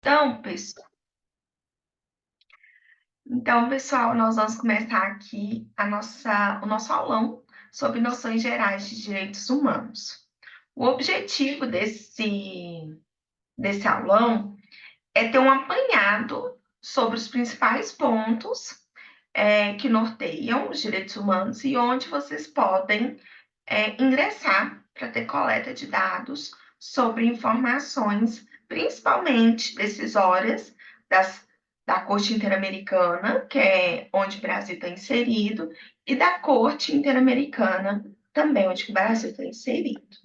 Então, pessoal, nós vamos começar aqui o nosso aulão sobre noções gerais de direitos humanos. O objetivo desse aulão é ter um apanhado sobre os principais pontos que norteiam os direitos humanos e onde vocês podem ingressar para ter coleta de dados sobre informações, principalmente decisórias das, da Corte Interamericana, que é onde o Brasil está inserido, e da Corte Interamericana, também onde o Brasil está inserido.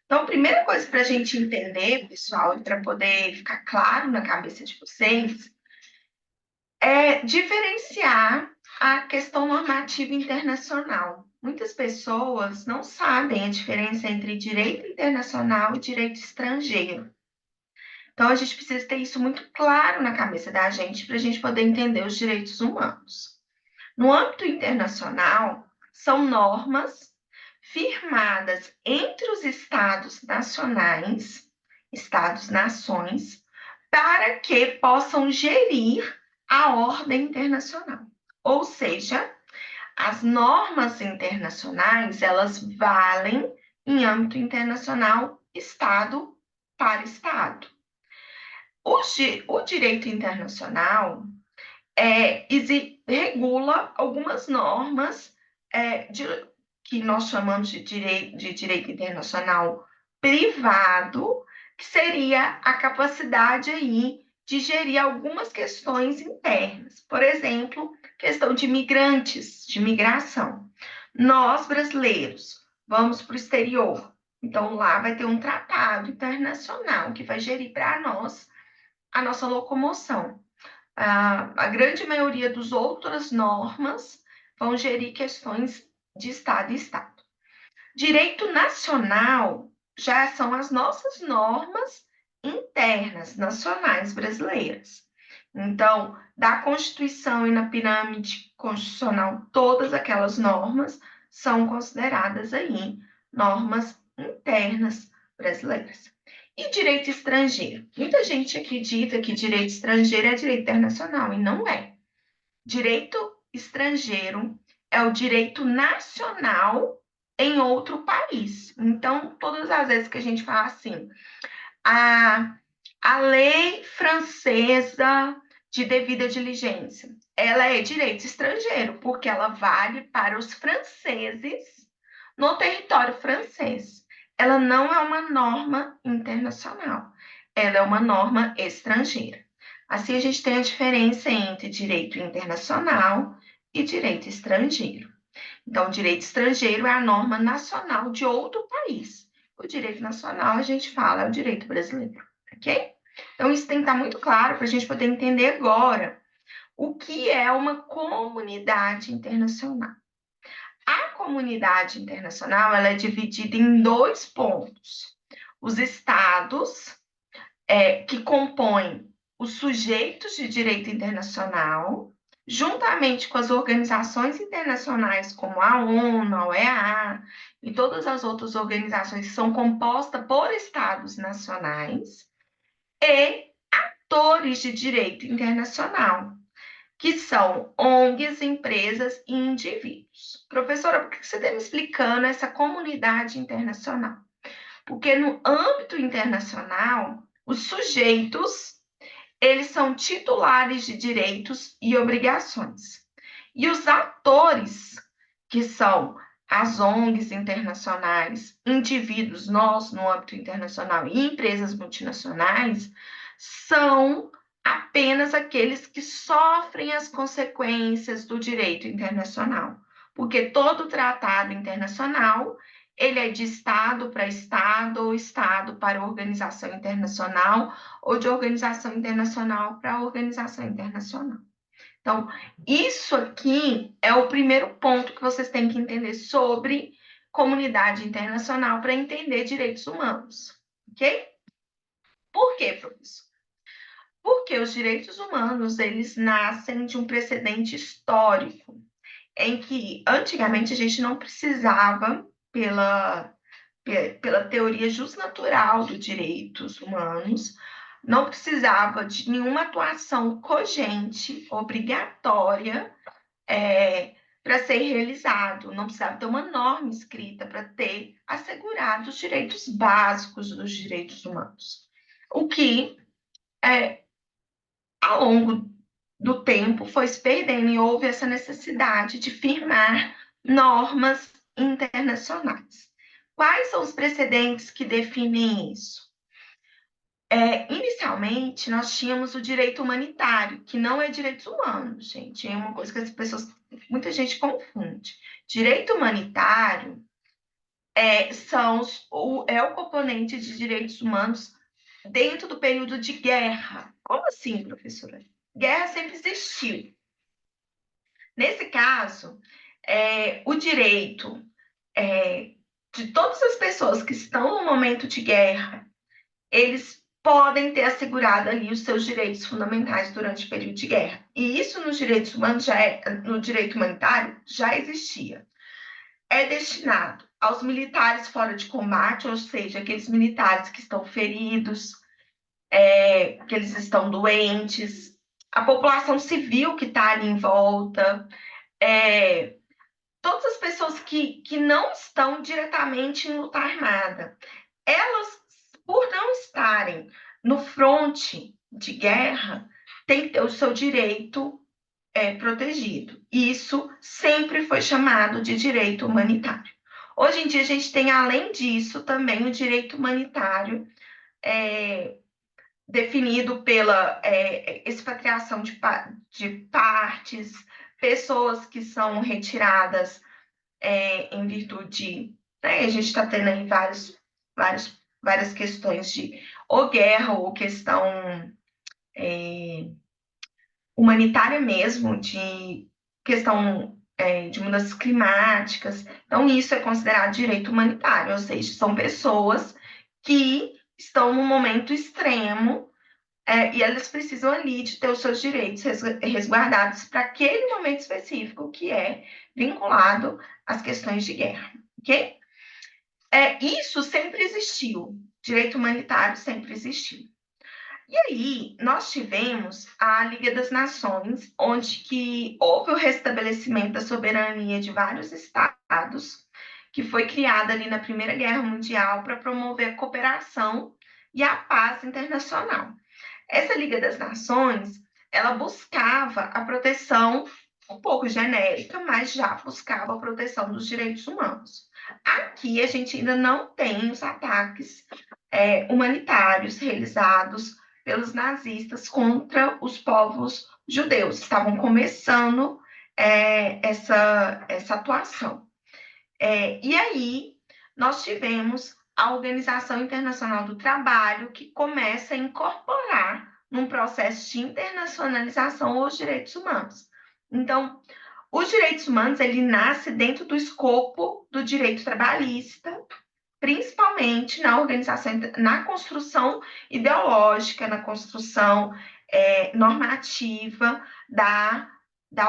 Então, a primeira coisa para a gente entender, pessoal, e para poder ficar claro na cabeça de vocês, é diferenciar a questão normativa internacional. Muitas pessoas não sabem a diferença entre direito internacional e direito estrangeiro. Então, a gente precisa ter isso muito claro na cabeça da gente para a gente poder entender os direitos humanos. No âmbito internacional, são normas firmadas entre os estados nacionais, estados-nações, para que possam gerir a ordem internacional. Ou seja, as normas internacionais, elas valem em âmbito internacional, estado para estado. O direito internacional regula algumas normas que nós chamamos de direito internacional privado, que seria a capacidade aí de gerir algumas questões internas. Por exemplo, questão de migrantes, de migração. Nós, brasileiros, vamos para o exterior. Então, lá vai ter um tratado internacional que vai gerir para nós a nossa locomoção. A grande maioria das outras normas vão gerir questões de Estado e Estado. Direito nacional já são as nossas normas internas, nacionais brasileiras. Então, da Constituição e na pirâmide constitucional, todas aquelas normas são consideradas aí normas internas brasileiras. E direito estrangeiro? Muita gente acredita que direito estrangeiro é direito internacional, e não é. Direito estrangeiro é o direito nacional em outro país. Então, todas as vezes que a gente fala assim, a lei francesa de devida diligência, ela é direito estrangeiro, porque ela vale para os franceses no território francês. Ela não é uma norma internacional, ela é uma norma estrangeira. Assim, a gente tem a diferença entre direito internacional e direito estrangeiro. Então, o direito estrangeiro é a norma nacional de outro país. O direito nacional, a gente fala, é o direito brasileiro, ok? Então, isso tem que estar muito claro para a gente poder entender agora o que é uma comunidade internacional. A comunidade internacional, ela é dividida em dois pontos. Os estados, que compõem os sujeitos de direito internacional, juntamente com as organizações internacionais como a ONU, a OEA e todas as outras organizações que são compostas por estados nacionais, e atores de direito internacional, que são ONGs, empresas e indivíduos. Professora, por que você está me explicando essa comunidade internacional? Porque no âmbito internacional, os sujeitos, eles são titulares de direitos e obrigações. E os atores, que são as ONGs internacionais, indivíduos, nós no âmbito internacional e empresas multinacionais, são apenas aqueles que sofrem as consequências do direito internacional. Porque todo tratado internacional ele é de Estado para Estado, ou Estado para organização internacional, ou de organização internacional para organização internacional. Então, isso aqui é o primeiro ponto que vocês têm que entender sobre comunidade internacional para entender direitos humanos, ok? Por quê, professor? Porque os direitos humanos, eles nascem de um precedente histórico, em que antigamente a gente não precisava, pela teoria justnatural dos direitos humanos, não precisava de nenhuma atuação cogente, obrigatória, para ser realizado. Não precisava ter uma norma escrita para ter assegurado os direitos básicos dos direitos humanos. O que, ao longo do tempo, foi se perdendo e houve essa necessidade de firmar normas internacionais. Quais são os precedentes que definem isso? Inicialmente, nós tínhamos o direito humanitário, que não é direitos humanos, gente. É uma coisa que as pessoas, muita gente confunde. Direito humanitário é o componente de direitos humanos dentro do período de guerra. Como assim, professora? Guerra sempre existiu. Nesse caso, o direito de todas as pessoas que estão no momento de guerra, eles podem ter assegurado ali os seus direitos fundamentais durante o período de guerra. E isso nos direitos humanos no direito humanitário já existia. É destinado aos militares fora de combate, ou seja, aqueles militares que estão feridos, que eles estão doentes, a população civil que está ali em volta, todas as pessoas que não estão diretamente em luta armada. Elas, por não estarem no fronte de guerra, têm que ter o seu direito protegido. Isso sempre foi chamado de direito humanitário. Hoje em dia, a gente tem, além disso, também o direito humanitário definido pela expatriação de partes, pessoas que são retiradas em virtude. Né, a gente está tendo aí várias questões de ou guerra ou questão humanitária mesmo, de questão de mudanças climáticas. Então, isso é considerado direito humanitário, ou seja, são pessoas que estão num momento extremo e elas precisam ali de ter os seus direitos resguardados para aquele momento específico que é vinculado às questões de guerra, ok? Isso sempre existiu, direito humanitário sempre existiu. E aí, nós tivemos a Liga das Nações, onde que houve o restabelecimento da soberania de vários estados, que foi criada ali na Primeira Guerra Mundial para promover a cooperação e a paz internacional. Essa Liga das Nações, ela buscava a proteção um pouco genérica, mas já buscava a proteção dos direitos humanos. Aqui a gente ainda não tem os ataques humanitários realizados pelos nazistas contra os povos judeus. Estavam começando essa atuação. E aí nós tivemos a Organização Internacional do Trabalho, que começa a incorporar num processo de internacionalização os direitos humanos. Então, os direitos humanos, ele nasce dentro do escopo do direito trabalhista, principalmente na organização, na construção ideológica, na construção normativa da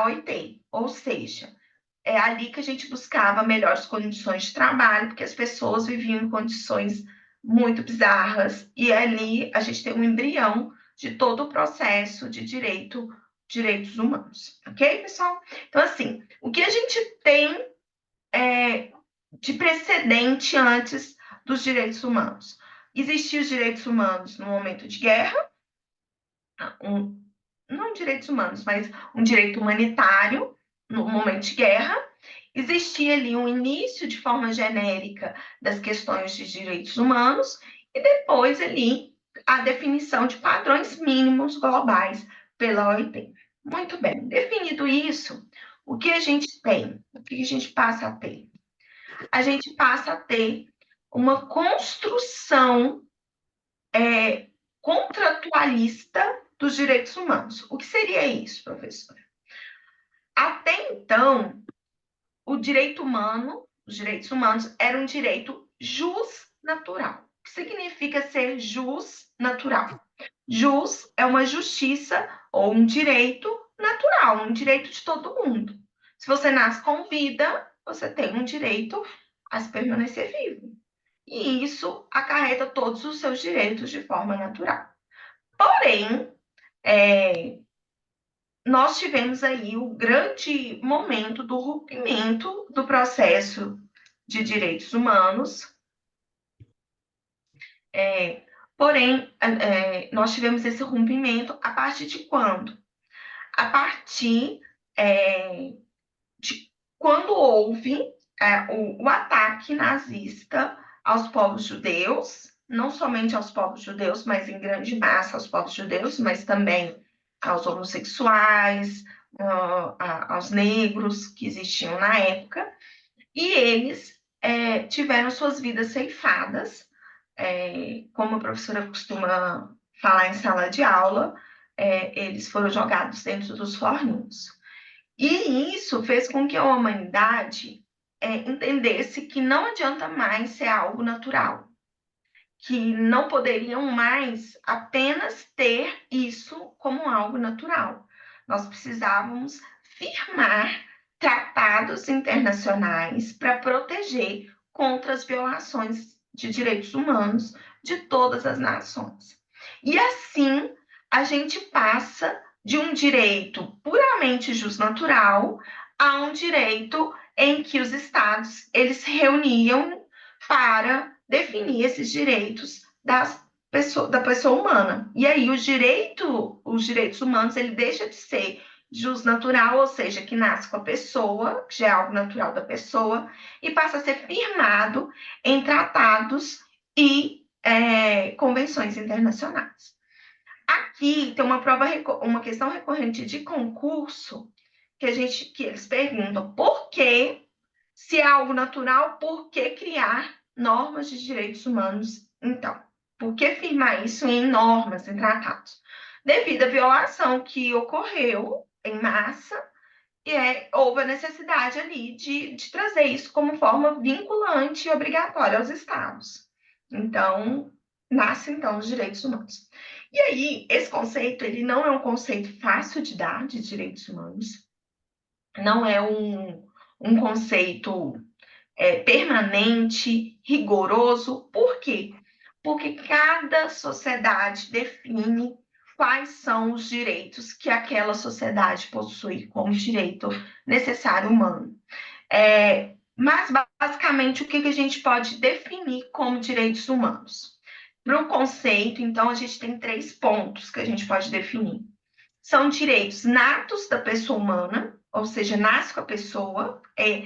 OIT, ou seja, é ali que a gente buscava melhores condições de trabalho, porque as pessoas viviam em condições muito bizarras, e ali a gente tem um embrião de todo o processo de direitos humanos, ok, pessoal? Então, assim, o que a gente tem de precedente antes dos direitos humanos? Existiam os direitos humanos no momento de guerra, não direitos humanos, mas um direito humanitário no momento de guerra. Existia ali um início de forma genérica das questões de direitos humanos e depois ali a definição de padrões mínimos globais pela OIT. Muito bem, definido isso, o que a gente tem? O que a gente passa a ter? A gente passa a ter uma construção contratualista dos direitos humanos. O que seria isso, professora? Até então, o direito humano, os direitos humanos, eram um direito justnatural. O que significa ser justnatural? Jus é uma justiça ou um direito natural, um direito de todo mundo. Se você nasce com vida, você tem um direito a se permanecer vivo. E isso acarreta todos os seus direitos de forma natural. Porém, nós tivemos aí o grande momento do rompimento do processo de direitos humanos. Porém, nós tivemos esse rompimento a partir de quando? A partir de quando houve o ataque nazista aos povos judeus, não somente aos povos judeus, mas em grande massa aos povos judeus, mas também aos homossexuais, aos negros que existiam na época, e eles tiveram suas vidas ceifadas, como a professora costuma falar em sala de aula, eles foram jogados dentro dos forninhos. E isso fez com que a humanidade entendesse que não adianta mais ser algo natural, que não poderiam mais apenas ter isso como algo natural. Nós precisávamos firmar tratados internacionais para proteger contra as violações de direitos humanos de todas as nações. E assim a gente passa de um direito puramente justnatural a um direito em que os estados eles se reuniam para definir esses direitos da pessoa humana. E aí os direitos humanos ele deixa de ser jus natural, ou seja, que nasce com a pessoa, que já é algo natural da pessoa, e passa a ser firmado em tratados e convenções internacionais. Aqui tem uma questão recorrente de concurso que eles perguntam por que, se é algo natural, por que criar normas de direitos humanos? Então, por que firmar isso em normas, em tratados? Devido à violação que ocorreu em massa, houve a necessidade ali de trazer isso como forma vinculante e obrigatória aos estados. Então, nasce então os direitos humanos. E aí, esse conceito, ele não é um conceito fácil de dar, de direitos humanos, não é um conceito permanente, rigoroso. Por quê? Porque cada sociedade define quais são os direitos que aquela sociedade possui como direito necessário humano. Mas, basicamente, o que a gente pode definir como direitos humanos? Para o conceito, então, a gente tem 3 pontos que a gente pode definir. São direitos natos da pessoa humana, ou seja, nasce com a pessoa, é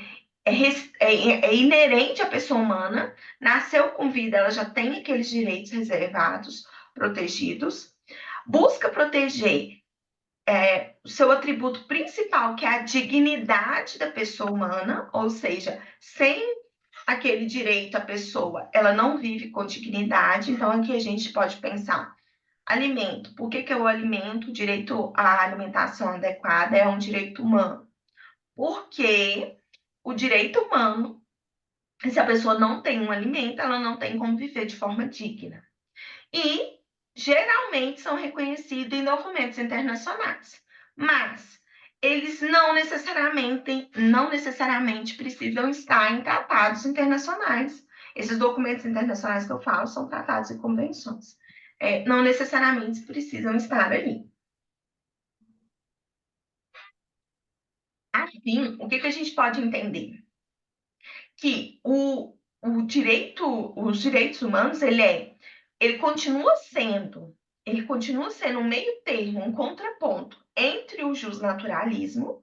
inerente à pessoa humana, nasceu com vida, ela já tem aqueles direitos reservados, protegidos, busca proteger o seu atributo principal, que é a dignidade da pessoa humana, ou seja, sem aquele direito a pessoa, ela não vive com dignidade. Então, aqui a gente pode pensar alimento. Por que o alimento, o direito à alimentação adequada é um direito humano? Porque o direito humano, se a pessoa não tem um alimento, ela não tem como viver de forma digna. E geralmente são reconhecidos em documentos internacionais, mas eles não necessariamente precisam estar em tratados internacionais. Esses documentos internacionais que eu falo são tratados e convenções. Não necessariamente precisam estar ali. Assim, o que a gente pode entender? Que os direitos humanos, ele continua sendo um meio termo, um contraponto entre o justnaturalismo,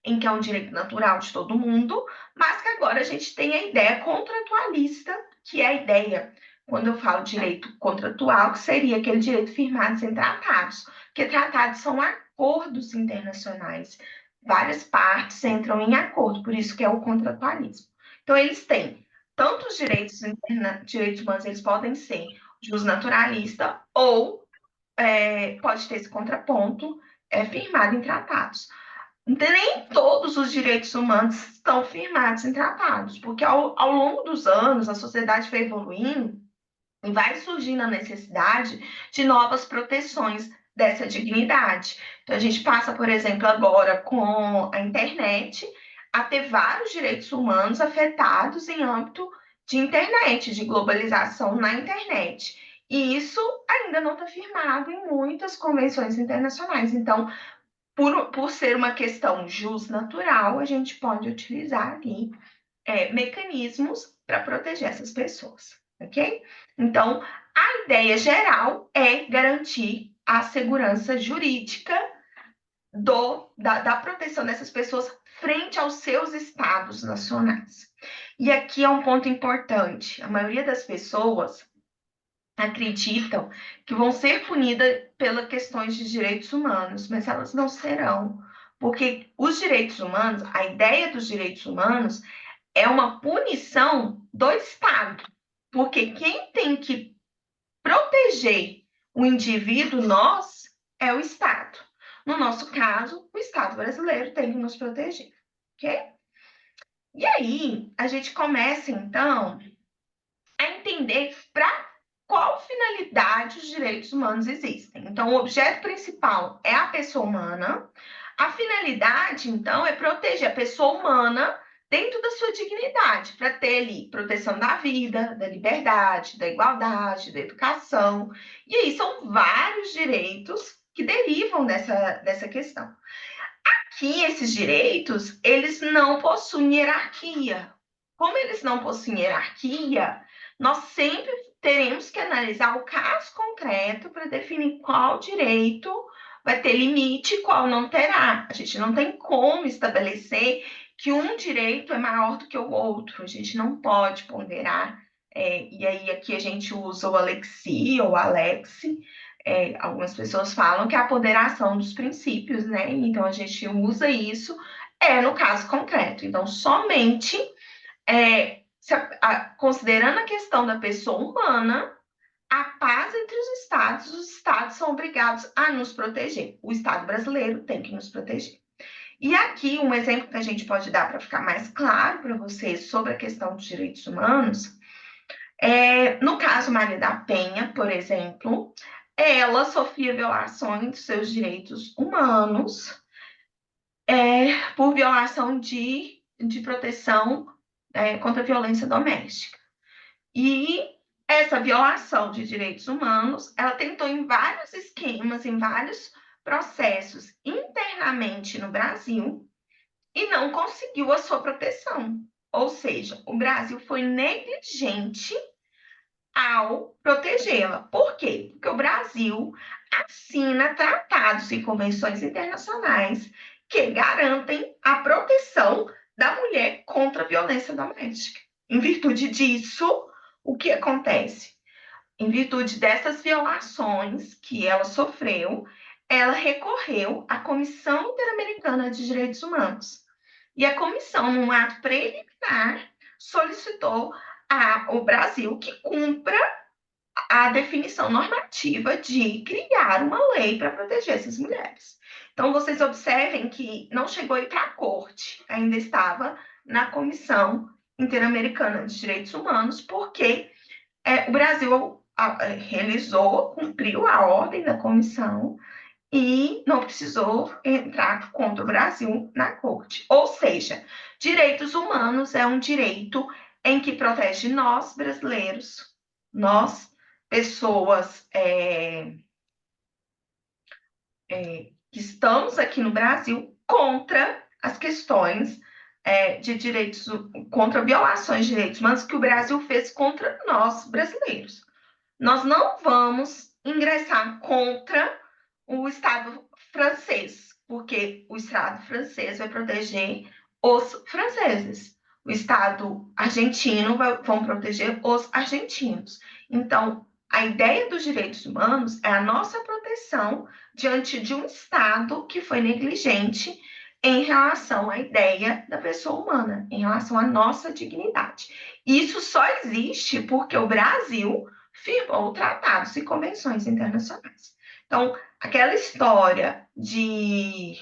em que é um direito natural de todo mundo, mas que agora a gente tem a ideia contratualista, que é a ideia, quando eu falo direito contratual, que seria aquele direito firmado em tratados, porque tratados são acordos internacionais, várias partes entram em acordo, por isso que é o contratualismo. Então, eles têm tanto os direitos humanos, eles podem ser justnaturalista ou pode ter esse contraponto firmado em tratados. Nem todos os direitos humanos estão firmados em tratados, porque ao longo dos anos a sociedade foi evoluindo e vai surgindo a necessidade de novas proteções dessa dignidade. Então, a gente passa, por exemplo, agora com a internet, a ter vários direitos humanos afetados em âmbito de internet, de globalização na internet. E isso ainda não está firmado em muitas convenções internacionais. Então, por ser uma questão justnatural, a gente pode utilizar ali mecanismos para proteger essas pessoas, ok? Então, a ideia geral é garantir a segurança jurídica da proteção dessas pessoas frente aos seus estados nacionais. E aqui é um ponto importante: a maioria das pessoas acreditam que vão ser punidas pelas questões de direitos humanos, mas elas não serão, porque os direitos humanos, a ideia dos direitos humanos é uma punição do Estado, porque quem tem que proteger o indivíduo, nós, é o Estado. No nosso caso, o Estado brasileiro tem que nos proteger, ok? E aí, a gente começa, então, a entender para qual finalidade os direitos humanos existem. Então, o objeto principal é a pessoa humana. A finalidade, então, é proteger a pessoa humana dentro da sua dignidade, para ter ali proteção da vida, da liberdade, da igualdade, da educação. E aí são vários direitos que derivam dessa questão. Aqui, esses direitos, eles não possuem hierarquia. Como eles não possuem hierarquia, nós sempre teremos que analisar o caso concreto para definir qual direito vai ter limite e qual não terá. A gente não tem como estabelecer que um direito é maior do que o outro. A gente não pode ponderar. E aí aqui a gente usa o Alexi ou Alexe. Algumas pessoas falam que é a ponderação dos princípios, né? Então a gente usa isso no caso concreto. Então, somente considerando a questão da pessoa humana, a paz entre os estados são obrigados a nos proteger. O Estado brasileiro tem que nos proteger. E aqui, um exemplo que a gente pode dar para ficar mais claro para vocês sobre a questão dos direitos humanos, no caso Maria da Penha, por exemplo, ela sofria violações dos seus direitos humanos por violação de proteção contra a violência doméstica. E essa violação de direitos humanos, ela tentou em vários esquemas, em vários processos internamente no Brasil e não conseguiu a sua proteção. Ou seja, o Brasil foi negligente ao protegê-la. Por quê? Porque o Brasil assina tratados e convenções internacionais que garantem a proteção da mulher contra a violência doméstica. Em virtude disso, o que acontece? Em virtude dessas violações que ela sofreu, ela recorreu à Comissão Interamericana de Direitos Humanos. E a comissão, num ato preliminar, solicitou ao Brasil que cumpra a definição normativa de criar uma lei para proteger essas mulheres. Então, vocês observem que não chegou a ir para a corte, ainda estava na Comissão Interamericana de Direitos Humanos, porque o Brasil realizou, cumpriu a ordem da comissão e não precisou entrar contra o Brasil na corte. Ou seja, direitos humanos é um direito em que protege nós, brasileiros, nós, pessoas que estamos aqui no Brasil, contra as questões de direitos, contra violações de direitos humanos que o Brasil fez contra nós, brasileiros. Nós não vamos ingressar contra o Estado francês, porque o Estado francês vai proteger os franceses. O Estado argentino vão proteger os argentinos. Então, a ideia dos direitos humanos é a nossa proteção diante de um Estado que foi negligente em relação à ideia da pessoa humana, em relação à nossa dignidade. Isso só existe porque o Brasil firmou tratados e convenções internacionais. Então, aquela história de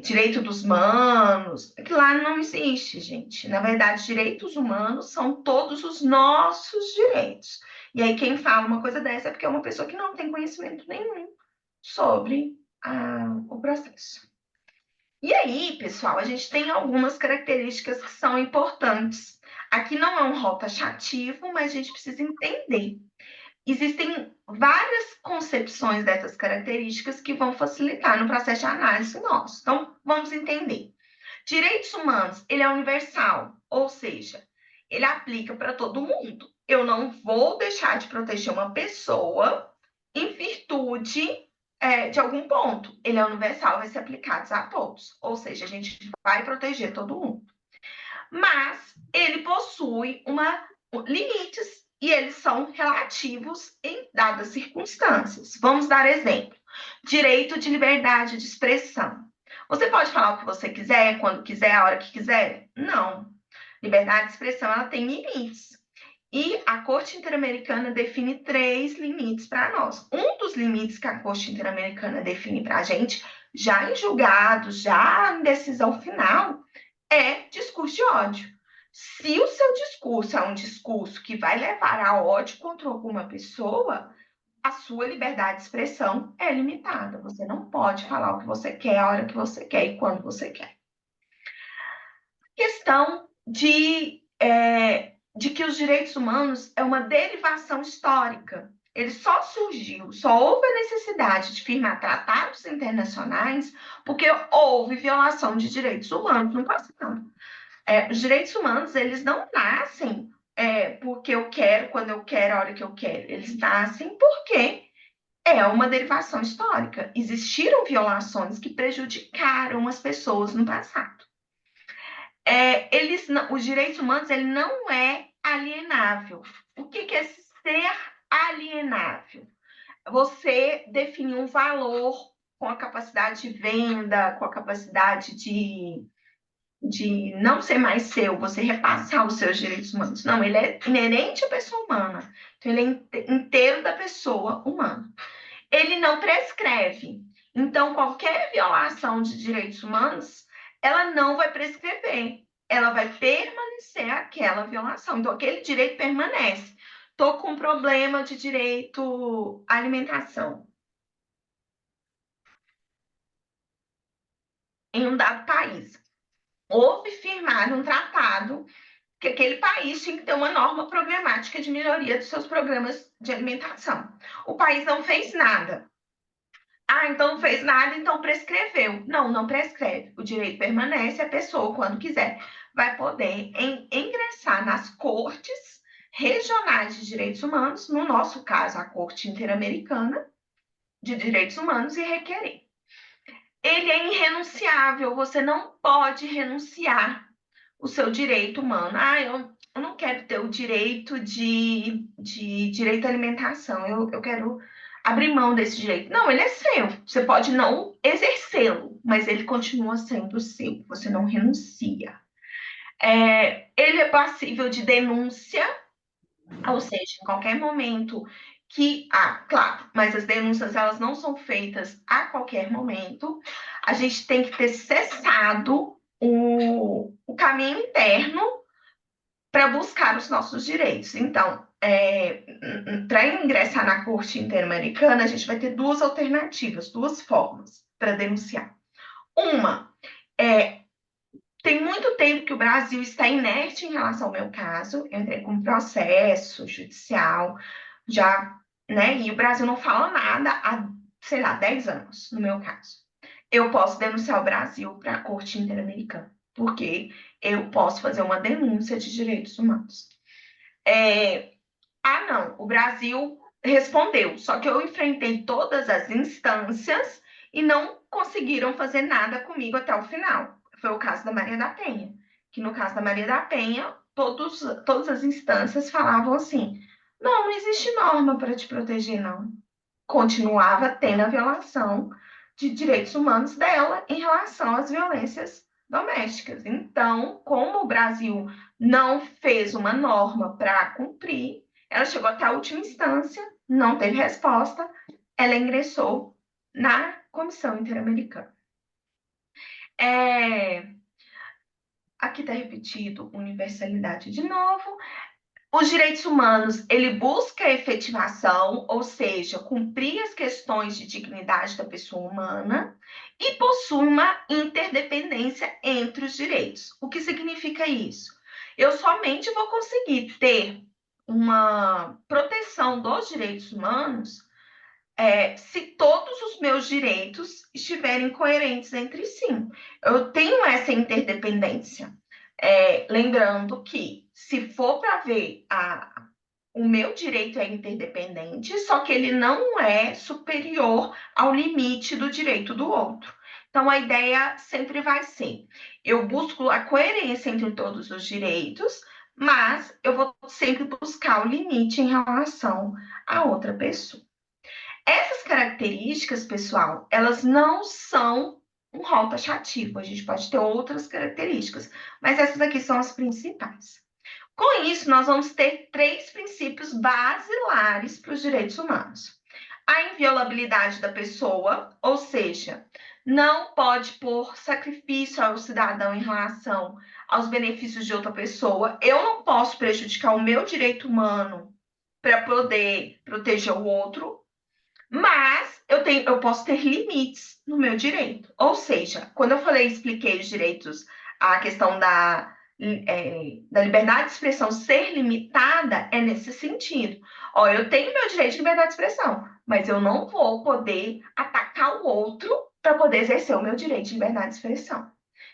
direito dos humanos, que lá não existe, gente. Na verdade, direitos humanos são todos os nossos direitos. E aí, quem fala uma coisa dessa é porque é uma pessoa que não tem conhecimento nenhum sobre o processo. E aí, pessoal, a gente tem algumas características que são importantes. Aqui não é um rol taxativo, mas a gente precisa entender. existem várias concepções dessas características que vão facilitar no processo de análise nosso. Então, vamos entender. Direitos humanos, ele é universal, ou seja, ele aplica para todo mundo. Eu não vou deixar de proteger uma pessoa em virtude de algum ponto. Ele é universal, vai ser aplicado a todos. Ou seja, a gente vai proteger todo mundo. Mas ele possui limites e eles são relativos em dadas circunstâncias. Vamos dar exemplo. Direito de liberdade de expressão. Você pode falar o que você quiser, quando quiser, a hora que quiser? Não. Liberdade de expressão, ela tem limites. E a Corte Interamericana define 3 limites para nós. Um dos limites que a Corte Interamericana define para a gente, já em julgado, já em decisão final, é discurso de ódio. Se o seu discurso é um discurso que vai levar a ódio contra alguma pessoa, a sua liberdade de expressão é limitada. Você não pode falar o que você quer, a hora que você quer e quando você quer. Questão de que os direitos humanos é uma derivação histórica. Ele só surgiu, só houve a necessidade de firmar tratados internacionais porque houve violação de direitos humanos no passado. Os direitos humanos, eles não nascem porque eu quero, quando eu quero, a hora que eu quero. Eles nascem porque é uma derivação histórica. Existiram violações que prejudicaram as pessoas no passado. Os direitos humanos, ele não é alienável. O que é ser alienável? Você definir um valor com a capacidade de venda, com a capacidade de não ser mais seu, você repassar os seus direitos humanos. Não, ele é inerente à pessoa humana. Então, ele é inteiro da pessoa humana. Ele não prescreve. Então, qualquer violação de direitos humanos, ela não vai prescrever. Ela vai permanecer aquela violação. Então, aquele direito permanece. Estou com um problema de direito à alimentação em um dado país. Houve firmado um tratado que aquele país tinha que ter uma norma programática de melhoria dos seus programas de alimentação. O país não fez nada. Ah, então não fez nada, então prescreveu. Não, não prescreve. O direito permanece, a pessoa, quando quiser, vai poder ingressar nas cortes regionais de direitos humanos, no nosso caso, a Corte Interamericana de Direitos Humanos, e requerer. Ele é irrenunciável, você não pode renunciar o seu direito humano. Ah, eu não quero ter o direito direito à alimentação, eu quero abrir mão desse direito. Não, ele é seu. Você pode não exercê-lo, mas ele continua sendo seu. Você não renuncia. Ele é passível de denúncia, ou seja, em qualquer momento que... Ah, claro, mas as denúncias elas não são feitas a qualquer momento. A gente tem que ter cessado o caminho interno para buscar os nossos direitos. Então, para ingressar na Corte Interamericana, a gente vai ter 2 alternativas, 2 formas para denunciar. Uma, tem muito tempo que o Brasil está inerte em relação ao meu caso, eu entrei com processo judicial, já, né? E o Brasil não fala nada há, sei lá, 10 anos, no meu caso. Eu posso denunciar o Brasil para a Corte Interamericana, porque eu posso fazer uma denúncia de direitos humanos. Não, o Brasil respondeu, só que eu enfrentei todas as instâncias e não conseguiram fazer nada comigo até o final. Foi o caso da Maria da Penha, que no caso da Maria da Penha, todas as instâncias falavam assim: não existe norma para te proteger, não. Continuava tendo a violação de direitos humanos dela em relação às violências domésticas. Então, como o Brasil não fez uma norma para cumprir, ela chegou até a última instância, não teve resposta, ela ingressou na Comissão Interamericana. Aqui está repetido universalidade de novo. Os direitos humanos, ele busca a efetivação, ou seja, cumprir as questões de dignidade da pessoa humana e possui uma interdependência entre os direitos. O que significa isso? Eu somente vou conseguir ter uma proteção dos direitos humanos se todos os meus direitos estiverem coerentes entre si. Eu tenho essa interdependência. Lembrando que, se for para ver o meu direito é interdependente, só que ele não é superior ao limite do direito do outro. Então, a ideia sempre vai ser: eu busco a coerência entre todos os direitos, mas eu vou sempre buscar o limite em relação a outra pessoa. Essas características, pessoal, elas não são um rol taxativo. A gente pode ter outras características, mas essas aqui são as principais. Com isso, nós vamos ter 3 princípios basilares para os direitos humanos. A inviolabilidade da pessoa, ou seja, não pode pôr sacrifício ao cidadão em relação aos benefícios de outra pessoa. Eu não posso prejudicar o meu direito humano para poder proteger o outro, mas eu posso ter limites no meu direito. Ou seja, quando eu expliquei os direitos, a questão da liberdade de expressão ser limitada, é nesse sentido. Ó, eu tenho meu direito de liberdade de expressão, mas eu não vou poder atacar o outro para poder exercer o meu direito de liberdade de expressão.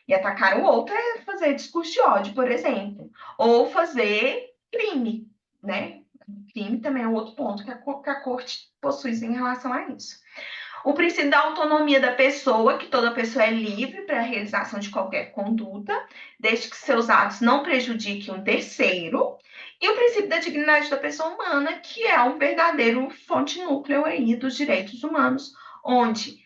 E atacar o outro é fazer discurso de ódio, por exemplo, ou fazer crime, né? Crime também é um outro ponto que a corte possui em relação a isso. O princípio da autonomia da pessoa, que toda pessoa é livre para a realização de qualquer conduta, desde que seus atos não prejudiquem um terceiro. E o princípio da dignidade da pessoa humana, que é um verdadeiro fonte núcleo aí dos direitos humanos, onde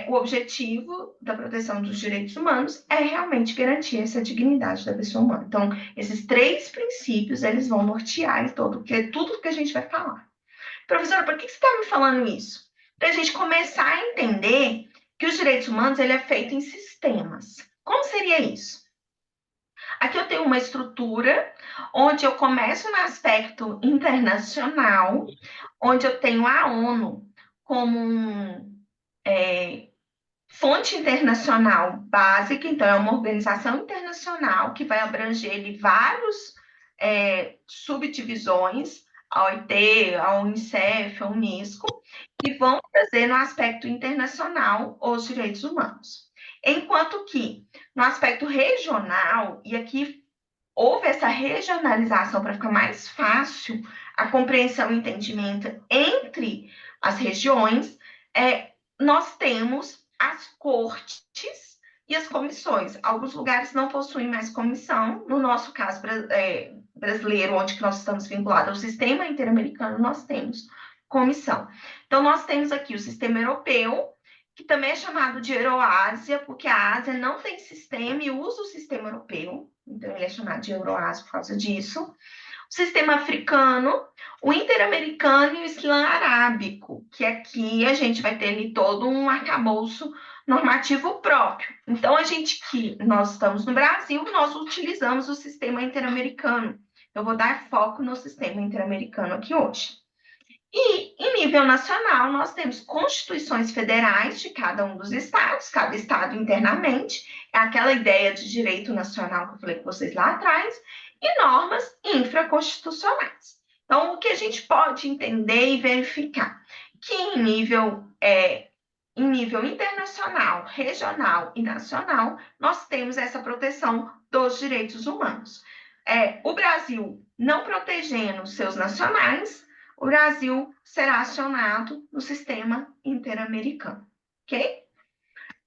o objetivo da proteção dos direitos humanos é realmente garantir essa dignidade da pessoa humana. Então, esses 3 princípios, eles vão nortear tudo que a gente vai falar. Professora, por que você está me falando isso? Para a gente começar a entender que os direitos humanos ele é feito em sistemas. Como seria isso? Aqui eu tenho uma estrutura onde eu começo no aspecto internacional, onde eu tenho a ONU como fonte internacional básica, então é uma organização internacional que vai abranger ali vários subdivisões, a OIT, a Unicef, a Unesco, que vão trazer no aspecto internacional os direitos humanos. Enquanto que no aspecto regional, e aqui houve essa regionalização para ficar mais fácil a compreensão e entendimento entre as regiões, nós temos as cortes e as comissões. Alguns lugares não possuem mais comissão. No nosso caso brasileiro, onde que nós estamos vinculados ao sistema interamericano, nós temos comissão. Então, nós temos aqui o sistema europeu, que também é chamado de Euroásia, porque a Ásia não tem sistema e usa o sistema europeu. Então, ele é chamado de Euroásia por causa disso. O sistema africano, o interamericano e o islã arábico, que aqui a gente vai ter ali todo um arcabouço normativo próprio. Então, nós estamos no Brasil, nós utilizamos o sistema interamericano. Eu vou dar foco no sistema interamericano aqui hoje. E, em nível nacional, nós temos constituições federais de cada um dos estados, cada estado internamente, é aquela ideia de direito nacional que eu falei com vocês lá atrás, e normas infraconstitucionais. Então, o que a gente pode entender e verificar? Que em nível internacional, regional e nacional, nós temos essa proteção dos direitos humanos. O Brasil não protegendo seus nacionais, o Brasil será acionado no sistema interamericano, ok?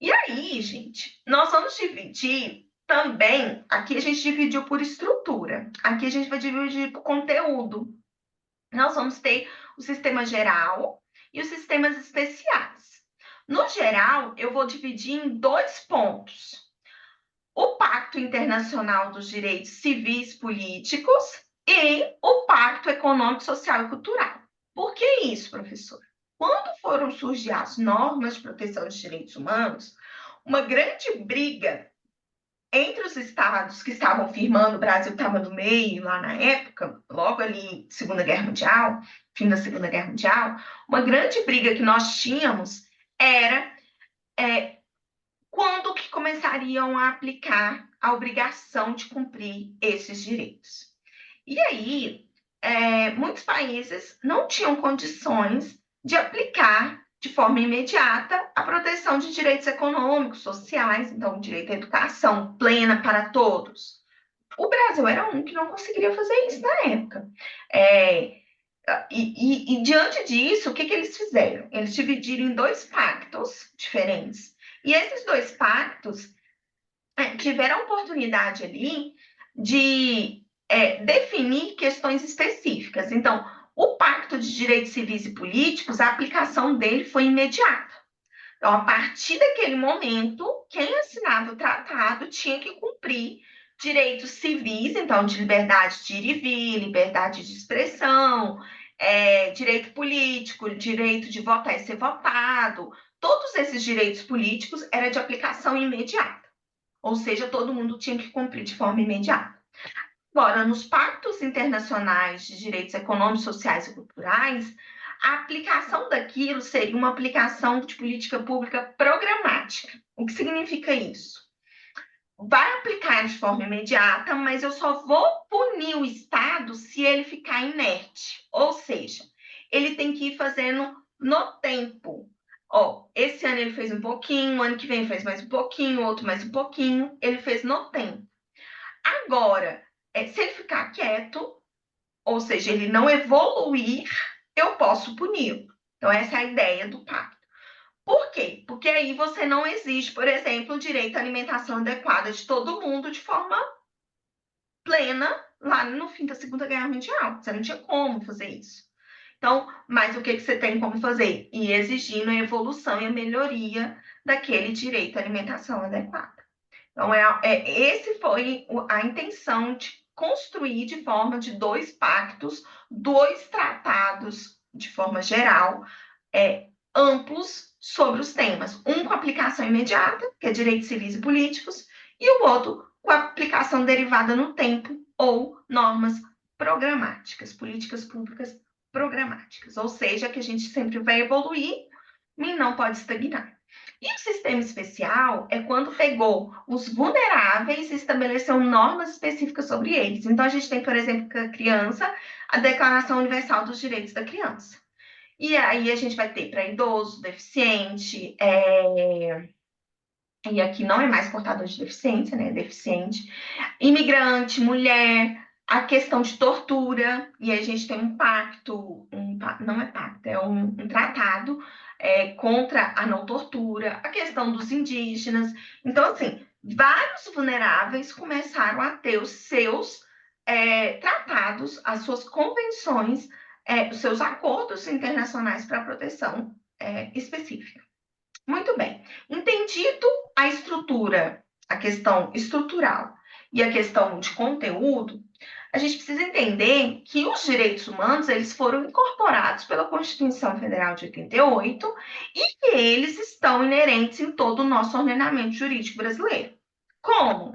E aí, gente, nós vamos dividir também, aqui a gente dividiu por estrutura, aqui a gente vai dividir por conteúdo. Nós vamos ter o sistema geral e os sistemas especiais. No geral, eu vou dividir em 2 pontos. O Pacto Internacional dos Direitos Civis e Políticos e o Pacto Econômico, Social e Cultural. Por que isso, professor? Quando foram surgir as normas de proteção dos direitos humanos, uma grande briga entre os estados que estavam firmando, o Brasil estava no meio lá na época, logo ali, Segunda Guerra Mundial, fim da Segunda Guerra Mundial, uma grande briga que nós tínhamos era quando que começariam a aplicar a obrigação de cumprir esses direitos. E aí, muitos países não tinham condições de aplicar de forma imediata a proteção de direitos econômicos, sociais, então, direito à educação plena para todos. O Brasil era um que não conseguiria fazer isso na época. E diante disso, o que eles fizeram? Eles dividiram em dois pactos diferentes. E esses dois pactos tiveram a oportunidade ali de definir questões específicas. Então, o Pacto de Direitos Civis e Políticos, a aplicação dele foi imediata. Então, a partir daquele momento, quem assinava o tratado tinha que cumprir direitos civis, então, de liberdade de ir e vir, liberdade de expressão, direito político, direito de votar e ser votado. Todos esses direitos políticos eram de aplicação imediata. Ou seja, todo mundo tinha que cumprir de forma imediata. Agora, nos pactos internacionais de direitos econômicos, sociais e culturais, a aplicação daquilo seria uma aplicação de política pública programática. O que significa isso? Vai aplicar de forma imediata, mas eu só vou punir o Estado se ele ficar inerte. Ou seja, ele tem que ir fazendo no tempo. Esse ano ele fez um pouquinho, ano que vem fez mais um pouquinho, outro mais um pouquinho, ele fez no tempo. Agora, se ele ficar quieto, ou seja, ele não evoluir, eu posso puni-lo. Então, essa é a ideia do pacto. Por quê? Porque aí você não exige, por exemplo, o direito à alimentação adequada de todo mundo de forma plena lá no fim da Segunda Guerra Mundial. Você não tinha como fazer isso. Então, mas o que você tem como fazer? Ir exigindo a evolução e a melhoria daquele direito à alimentação adequada. Então, esse foi a intenção de construir de forma de dois pactos, dois tratados de forma geral, amplos sobre os temas. Um com aplicação imediata, que é direitos civis e políticos, e o outro com aplicação derivada no tempo ou normas programáticas, políticas públicas programáticas. Ou seja, que a gente sempre vai evoluir e não pode estagnar. E o sistema especial é quando pegou os vulneráveis e estabeleceu normas específicas sobre eles. Então, a gente tem, por exemplo, a criança, a Declaração Universal dos Direitos da Criança. E aí a gente vai ter para idoso, deficiente, e aqui não é mais portador de deficiência, né? Deficiente, imigrante, mulher, a questão de tortura, e aí a gente tem um pacto, não é pacto, é um tratado contra a não tortura, a questão dos indígenas. Então, assim, vários vulneráveis começaram a ter os seus tratados, as suas convenções, os seus acordos internacionais para proteção específica. Muito bem. Entendido a estrutura, a questão estrutural e a questão de conteúdo, a gente precisa entender que os direitos humanos eles foram incorporados pela Constituição Federal de 88 e que eles estão inerentes em todo o nosso ordenamento jurídico brasileiro. Como?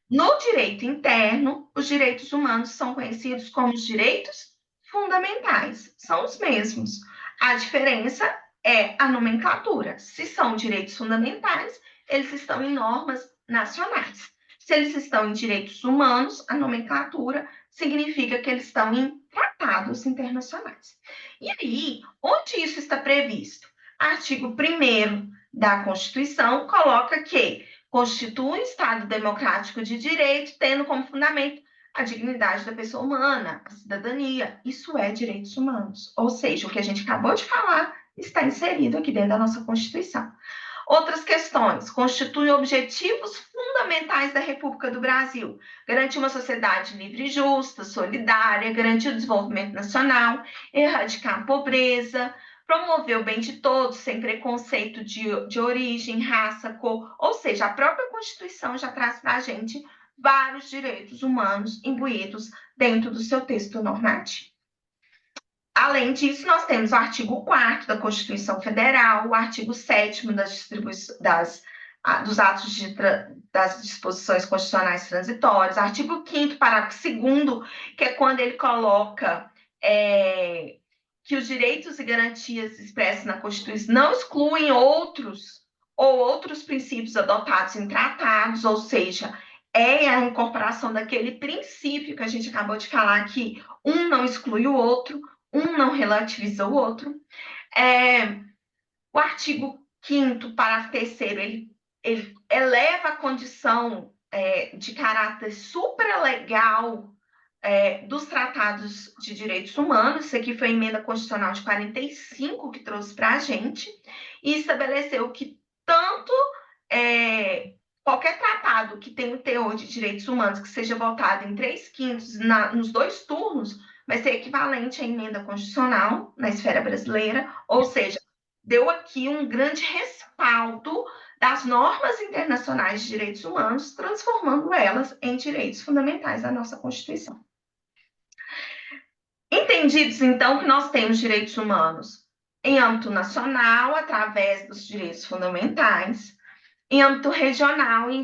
No direito interno, os direitos humanos são conhecidos como os direitos fundamentais. São os mesmos. A diferença é a nomenclatura. Se são direitos fundamentais, eles estão em normas nacionais. Se eles estão em direitos humanos, a nomenclatura significa que eles estão em tratados internacionais. E aí, onde isso está previsto? Artigo 1º da Constituição coloca que constitui um Estado democrático de direito, tendo como fundamento a dignidade da pessoa humana, a cidadania. Isso é direitos humanos. Ou seja, o que a gente acabou de falar está inserido aqui dentro da nossa Constituição. Outras questões. Constituem objetivos fundamentais da República do Brasil. Garantir uma sociedade livre e justa, solidária, garantir o desenvolvimento nacional, erradicar a pobreza, promover o bem de todos, sem preconceito de origem, raça, cor. Ou seja, a própria Constituição já traz para a gente vários direitos humanos imbuídos dentro do seu texto normativo. Além disso, nós temos o artigo 4º da Constituição Federal, o artigo 7º dos atos das disposições constitucionais transitórias, artigo 5º, parágrafo 2º, que é quando ele coloca que os direitos e garantias expressos na Constituição não excluem outros princípios adotados em tratados, ou seja, é a incorporação daquele princípio que a gente acabou de falar, que um não exclui o outro, um não relativiza o outro. O artigo 5º, parágrafo 3º, ele eleva a condição de caráter supralegal dos tratados de direitos humanos. Isso aqui foi a emenda constitucional de 45 que trouxe para a gente, e estabeleceu que tanto qualquer tratado que tenha o teor de direitos humanos que seja votado em 3/5 nos 2 turnos vai ser equivalente à emenda constitucional na esfera brasileira, ou seja, deu aqui um grande respaldo das normas internacionais de direitos humanos, transformando elas em direitos fundamentais da nossa Constituição. Entendidos, então, que nós temos direitos humanos em âmbito nacional, através dos direitos fundamentais, em âmbito regional e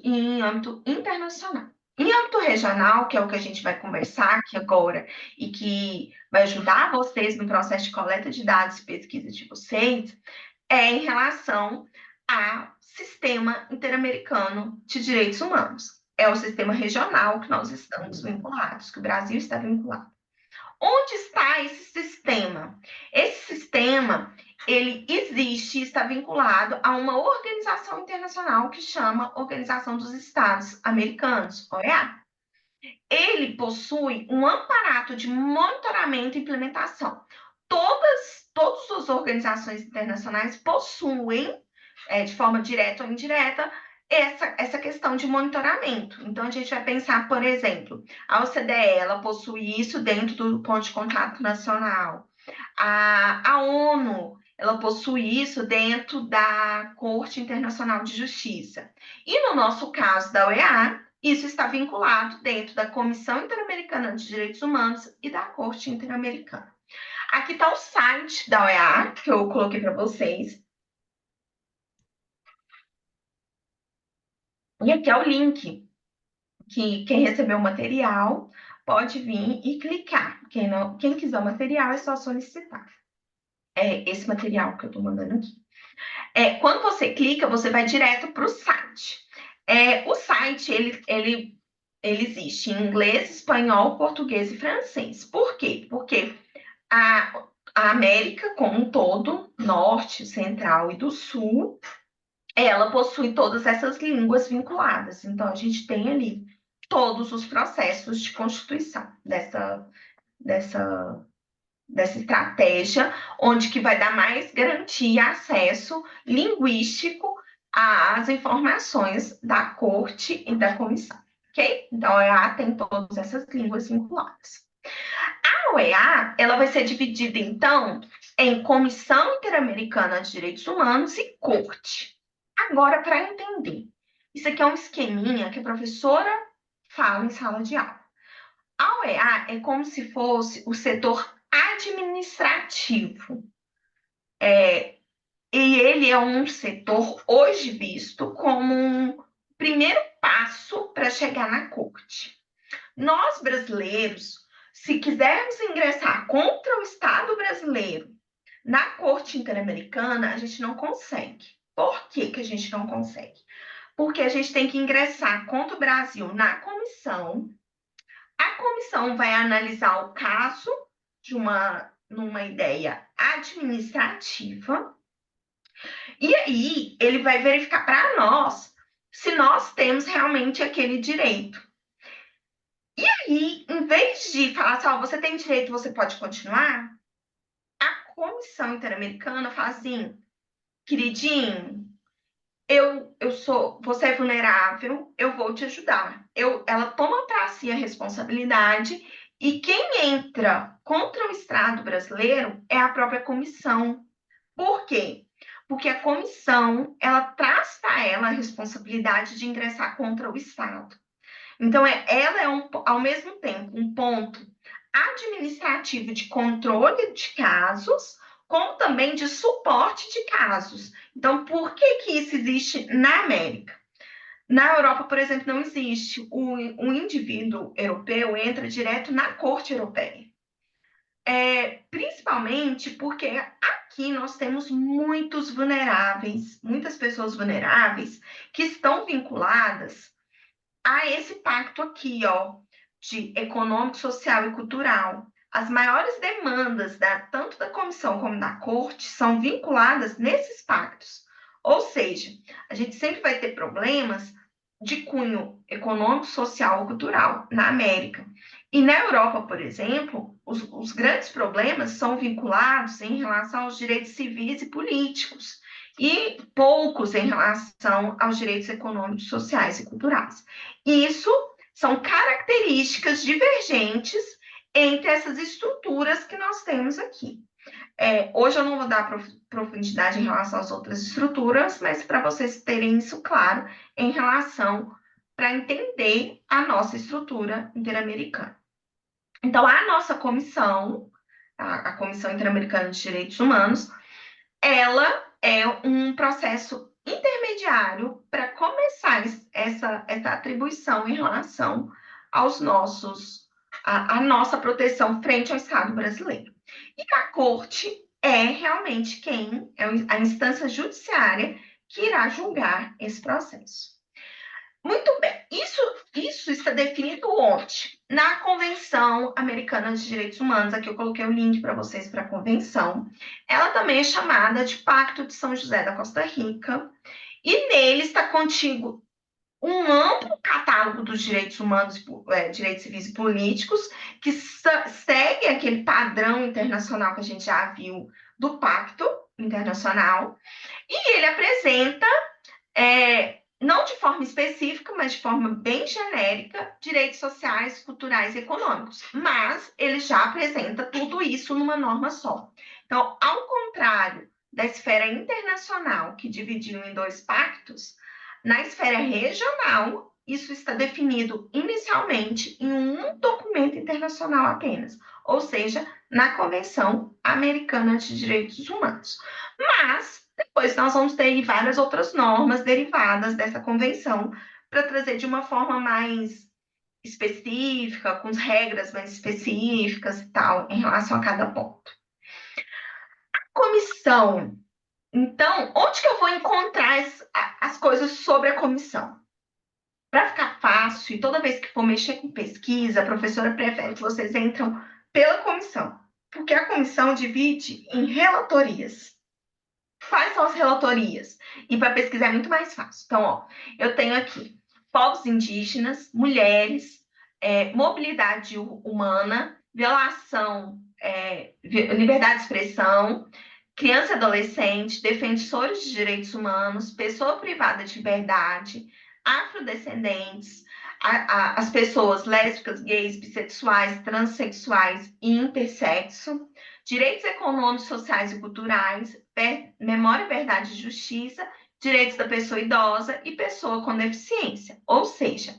em âmbito internacional. Em âmbito regional, que é o que a gente vai conversar aqui agora e que vai ajudar vocês no processo de coleta de dados e pesquisa de vocês, é em relação ao Sistema Interamericano de Direitos Humanos. É o sistema regional que nós estamos vinculados, que o Brasil está vinculado. Onde está esse sistema? Esse sistema, ele existe e está vinculado a uma organização internacional que chama Organização dos Estados Americanos, OEA. Ele possui um aparato de monitoramento e implementação. Todas as organizações internacionais possuem, de forma direta ou indireta, essa questão de monitoramento. Então, a gente vai pensar, por exemplo, a OCDE, ela possui isso dentro do ponto de contato nacional. A ONU, ela possui isso dentro da Corte Internacional de Justiça. E no nosso caso da OEA, isso está vinculado dentro da Comissão Interamericana de Direitos Humanos e da Corte Interamericana. Aqui está o site da OEA, que eu coloquei para vocês. E aqui é o link, que quem recebeu o material pode vir e clicar. Quem quiser o material é só solicitar. É esse material que eu estou mandando aqui. Quando você clica, você vai direto para o site. O site, ele existe em inglês, espanhol, português e francês. Por quê? Porque a América como um todo, norte, central e do sul, ela possui todas essas línguas vinculadas. Então, a gente tem ali todos os processos de constituição dessa estratégia, onde que vai dar mais garantia e acesso linguístico às informações da corte e da comissão, ok? Então, a OEA tem todas essas línguas vinculadas. A OEA, ela vai ser dividida, então, em Comissão Interamericana de Direitos Humanos e Corte. Agora, para entender, isso aqui é um esqueminha que a professora fala em sala de aula. A OEA é como se fosse o setor administrativo. E ele é um setor hoje visto como um primeiro passo para chegar na corte. Nós, brasileiros, se quisermos ingressar contra o Estado brasileiro na Corte Interamericana, a gente não consegue. Por que a gente não consegue? Porque a gente tem que ingressar contra o Brasil na comissão. A comissão vai analisar o caso numa ideia administrativa, e aí ele vai verificar para nós se nós temos realmente aquele direito. E aí, em vez de falar assim, você tem direito, você pode continuar, a Comissão Interamericana fala assim, queridinho, você é vulnerável, eu vou te ajudar. Ela toma para si a responsabilidade, e quem entra contra o Estado brasileiro é a própria comissão. Por quê? Porque a comissão, ela traz para ela a responsabilidade de ingressar contra o Estado. Então, ela é, ao mesmo tempo, um ponto administrativo de controle de casos, como também de suporte de casos. Então, por que isso existe na América? Na Europa, por exemplo, não existe. O indivíduo europeu entra direto na Corte Europeia. Principalmente porque aqui nós temos muitas pessoas vulneráveis, que estão vinculadas há esse pacto aqui, ó, de econômico, social e cultural. As maiores demandas tanto da comissão como da corte são vinculadas nesses pactos. Ou seja, a gente sempre vai ter problemas de cunho econômico, social ou cultural na América. E na Europa, por exemplo, os grandes problemas são vinculados em relação aos direitos civis e políticos, e poucos em relação aos direitos econômicos, sociais e culturais. Isso são características divergentes entre essas estruturas que nós temos aqui. Hoje eu não vou dar profundidade em relação às outras estruturas, mas para vocês terem isso claro em relação para entender a nossa estrutura interamericana. Então, a nossa comissão, a Comissão Interamericana de Direitos Humanos, ela é um processo intermediário para começar essa atribuição em relação aos a nossa proteção frente ao Estado brasileiro. E a corte é realmente a instância judiciária que irá julgar esse processo. Muito bem, isso está definido onde? Na Convenção Americana de Direitos Humanos. Aqui eu coloquei o link para vocês para a convenção. Ela também é chamada de Pacto de São José da Costa Rica, e nele está contigo um amplo catálogo dos direitos humanos, direitos civis e políticos, que segue aquele padrão internacional que a gente já viu do Pacto Internacional, e ele apresenta não de forma específica, mas de forma bem genérica, direitos sociais, culturais e econômicos. Mas ele já apresenta tudo isso numa norma só. Então, ao contrário da esfera internacional, que dividiu em dois pactos, na esfera regional, isso está definido inicialmente em um documento internacional apenas, ou seja, na Convenção Americana de Direitos Humanos. Mas depois nós vamos ter várias outras normas derivadas dessa convenção para trazer de uma forma mais específica, com regras mais específicas e tal, em relação a cada ponto. A comissão. Então, onde que eu vou encontrar as coisas sobre a comissão? Para ficar fácil, e toda vez que for mexer com pesquisa, a professora prefere que vocês entram pela comissão, porque a comissão divide em relatorias. Quais são as relatorias? E para pesquisar é muito mais fácil. Então, ó, eu tenho aqui povos indígenas, mulheres, mobilidade humana, violação, liberdade de expressão, criança e adolescente, defensores de direitos humanos, pessoa privada de liberdade, afrodescendentes, as pessoas lésbicas, gays, bissexuais, transexuais e intersexo, direitos econômicos, sociais e culturais, memória, verdade e justiça, direitos da pessoa idosa e pessoa com deficiência. Ou seja,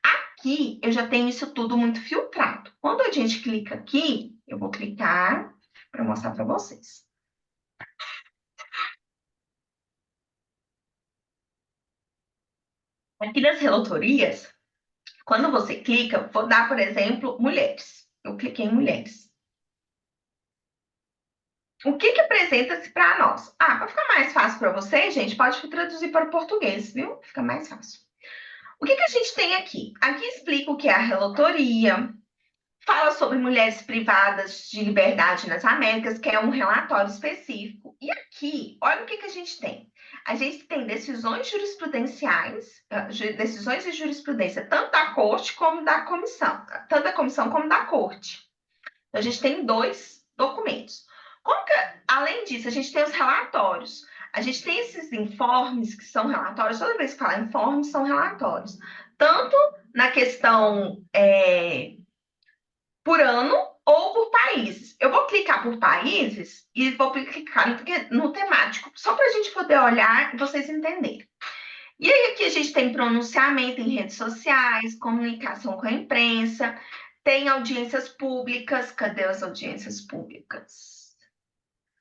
aqui eu já tenho isso tudo muito filtrado. Quando a gente clica aqui, eu vou clicar para mostrar para vocês. Aqui nas relatorias, quando você clica, vou dar, por exemplo, mulheres. Eu cliquei em mulheres. O que apresenta-se para nós? Para ficar mais fácil para vocês, gente, pode traduzir para o português, viu? Fica mais fácil. O que a gente tem aqui? Aqui explica o que é a relatoria, fala sobre mulheres privadas de liberdade nas Américas, que é um relatório específico. E aqui, olha o que a gente tem. A gente tem decisões jurisprudenciais, decisões de jurisprudência, tanto da corte como da comissão, tanto da comissão como da corte. Então, a gente tem dois documentos. Além disso, a gente tem os relatórios. A gente tem esses informes que são relatórios, toda vez que falar informes, são relatórios. Tanto na questão por ano ou por países. Eu vou clicar por países e vou clicar no temático, só para a gente poder olhar e vocês entenderem. E aí aqui a gente tem pronunciamento em redes sociais, comunicação com a imprensa, tem audiências públicas. Cadê as audiências públicas?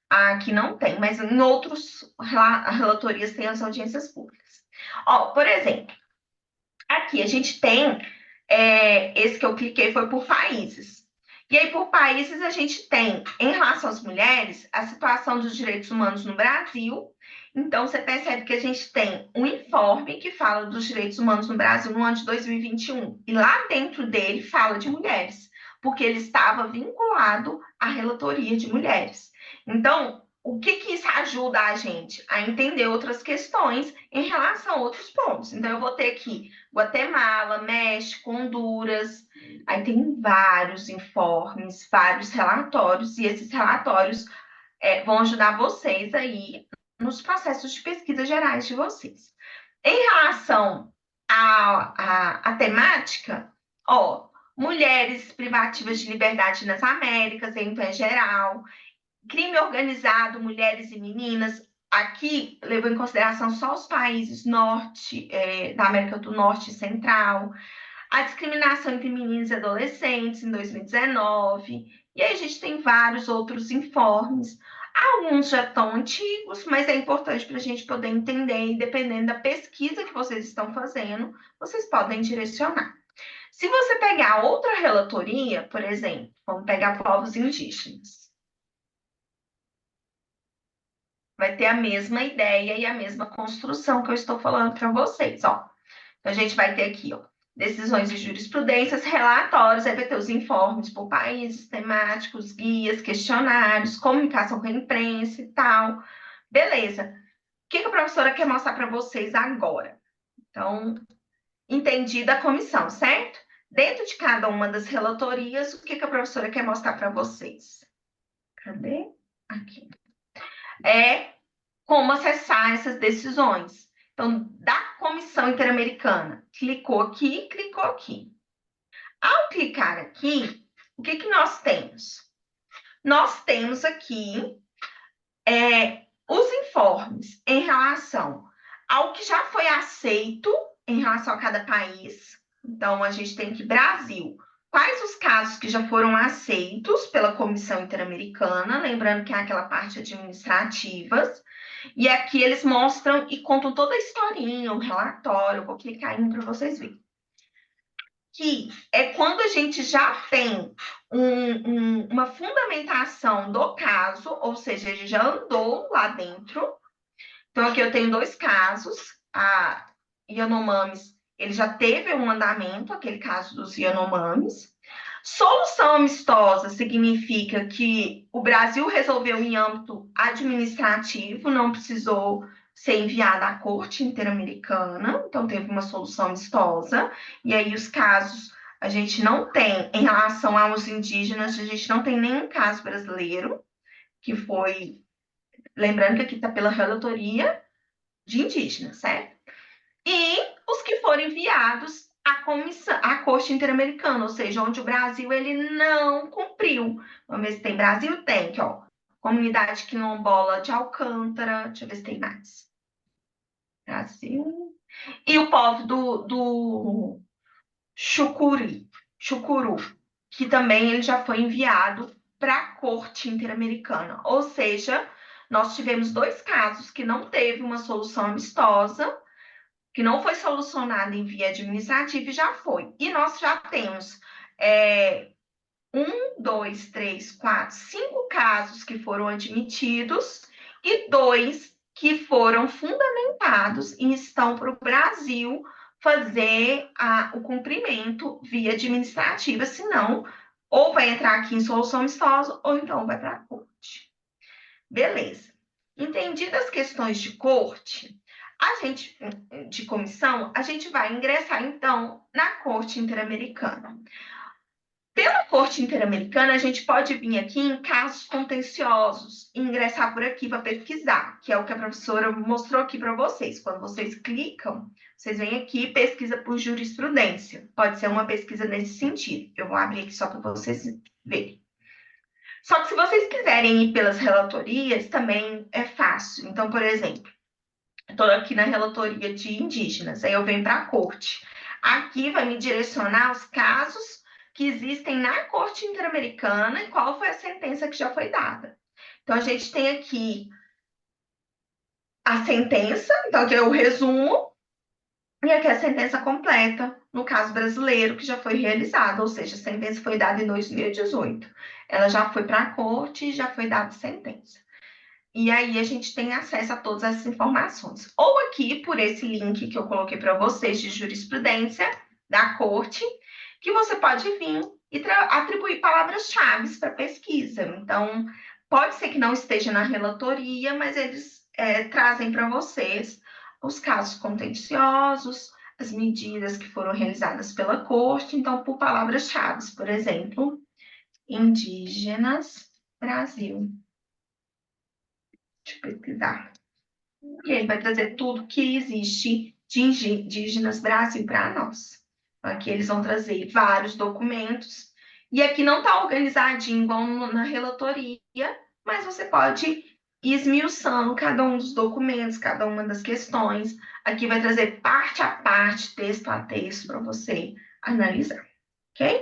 Aqui não tem, mas em outros relatorias tem as audiências públicas. Ó, por exemplo, aqui a gente tem, esse que eu cliquei foi por países. E aí, por países, a gente tem, em relação às mulheres, a situação dos direitos humanos no Brasil. Então, você percebe que a gente tem um informe que fala dos direitos humanos no Brasil no ano de 2021. E lá dentro dele fala de mulheres, porque ele estava vinculado à relatoria de mulheres. Então, o que isso ajuda a gente? A entender outras questões em relação a outros pontos. Então, eu vou ter aqui Guatemala, México, Honduras. Aí tem vários informes, vários relatórios, e esses relatórios vão ajudar vocês aí nos processos de pesquisa gerais de vocês. Em relação à temática, ó, mulheres privativas de liberdade nas Américas, em pé geral, crime organizado, mulheres e meninas. Aqui levou em consideração só os países da América do Norte e Central, a discriminação entre meninos e adolescentes em 2019, e aí a gente tem vários outros informes. Alguns já estão antigos, mas é importante para a gente poder entender, e dependendo da pesquisa que vocês estão fazendo, vocês podem direcionar. Se você pegar outra relatoria, por exemplo, vamos pegar povos indígenas, vai ter a mesma ideia e a mesma construção que eu estou falando para vocês, ó. Então, a gente vai ter aqui, ó, decisões de jurisprudências, relatórios, aí vai ter os informes por países, temáticos, guias, questionários, comunicação com a imprensa e tal. Beleza. O que a professora quer mostrar para vocês agora? Então, entendida a comissão, certo? Dentro de cada uma das relatorias, o que a professora quer mostrar para vocês? Cadê? Aqui. É como acessar essas decisões. Então, da Comissão Interamericana, clicou aqui, clicou aqui. Ao clicar aqui, o que nós temos? Nós temos aqui os informes em relação ao que já foi aceito em relação a cada país. Então, a gente tem aqui Brasil. Quais os casos que já foram aceitos pela Comissão Interamericana? Lembrando que é aquela parte administrativas. E aqui eles mostram e contam toda a historinha, o relatório. Eu vou clicar em para vocês verem. Que é quando a gente já tem uma fundamentação do caso, ou seja, ele já andou lá dentro. Então, aqui eu tenho dois casos. A Yanomamis, ele já teve um andamento, aquele caso dos Yanomamis. Solução amistosa significa que o Brasil resolveu em âmbito administrativo, não precisou ser enviada à Corte Interamericana, então teve uma solução amistosa, e aí os casos a gente não tem, em relação aos indígenas, a gente não tem nenhum caso brasileiro, que foi, lembrando que aqui está pela relatoria de indígenas, certo? E os que foram enviados à Corte Interamericana, ou seja, onde o Brasil ele não cumpriu. Vamos ver se tem Brasil? Tem, aqui, ó. Comunidade quilombola de Alcântara, deixa eu ver se tem mais. Brasil. E o povo do Chucuru, que também ele já foi enviado para a Corte Interamericana. Ou seja, nós tivemos dois casos que não teve uma solução amistosa, que não foi solucionada em via administrativa e já foi. E nós já temos 5 casos que foram admitidos e 2 que foram fundamentados e estão para o Brasil fazer o cumprimento via administrativa, senão ou vai entrar aqui em solução amistosa ou então vai para a corte. Beleza. Entendidas as questões de corte, de comissão, a gente vai ingressar, então, na Corte Interamericana. Pela Corte Interamericana, a gente pode vir aqui em casos contenciosos e ingressar por aqui para pesquisar, que é o que a professora mostrou aqui para vocês. Quando vocês clicam, vocês vêm aqui e pesquisa por jurisprudência. Pode ser uma pesquisa nesse sentido. Eu vou abrir aqui só para vocês verem. Só que se vocês quiserem ir pelas relatorias, também é fácil. Então, por exemplo, estou aqui na relatoria de indígenas, aí eu venho para a corte. Aqui vai me direcionar os casos que existem na Corte Interamericana e qual foi a sentença que já foi dada. Então, a gente tem aqui a sentença, então aqui é o resumo, e aqui é a sentença completa, no caso brasileiro, que já foi realizada, ou seja, a sentença foi dada em 2018. Ela já foi para a corte e já foi dada a sentença. E aí a gente tem acesso a todas essas informações. Ou aqui, por esse link que eu coloquei para vocês de jurisprudência da corte, que você pode vir e atribuir palavras-chave para pesquisa. Então, pode ser que não esteja na relatoria, mas eles trazem para vocês os casos contenciosos, as medidas que foram realizadas pela corte. Então, por palavras-chave, por exemplo, indígenas, Brasil. Deixa eu pesquisar. E ele vai trazer tudo que existe de indígenas Brasil para nós. Aqui eles vão trazer vários documentos. E aqui não está organizadinho igual na relatoria, mas você pode ir esmiuçando cada um dos documentos, cada uma das questões. Aqui vai trazer parte a parte, texto a texto, para você analisar, ok?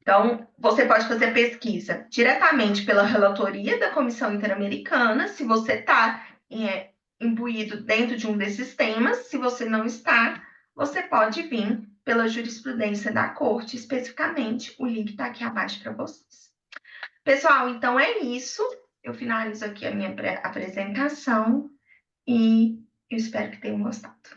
Então, você pode fazer pesquisa diretamente pela relatoria da Comissão Interamericana, se você está imbuído dentro de um desses temas. Se você não está, você pode vir pela jurisprudência da corte, especificamente. O link está aqui abaixo para vocês. Pessoal, então é isso. Eu finalizo aqui a minha apresentação e eu espero que tenham gostado.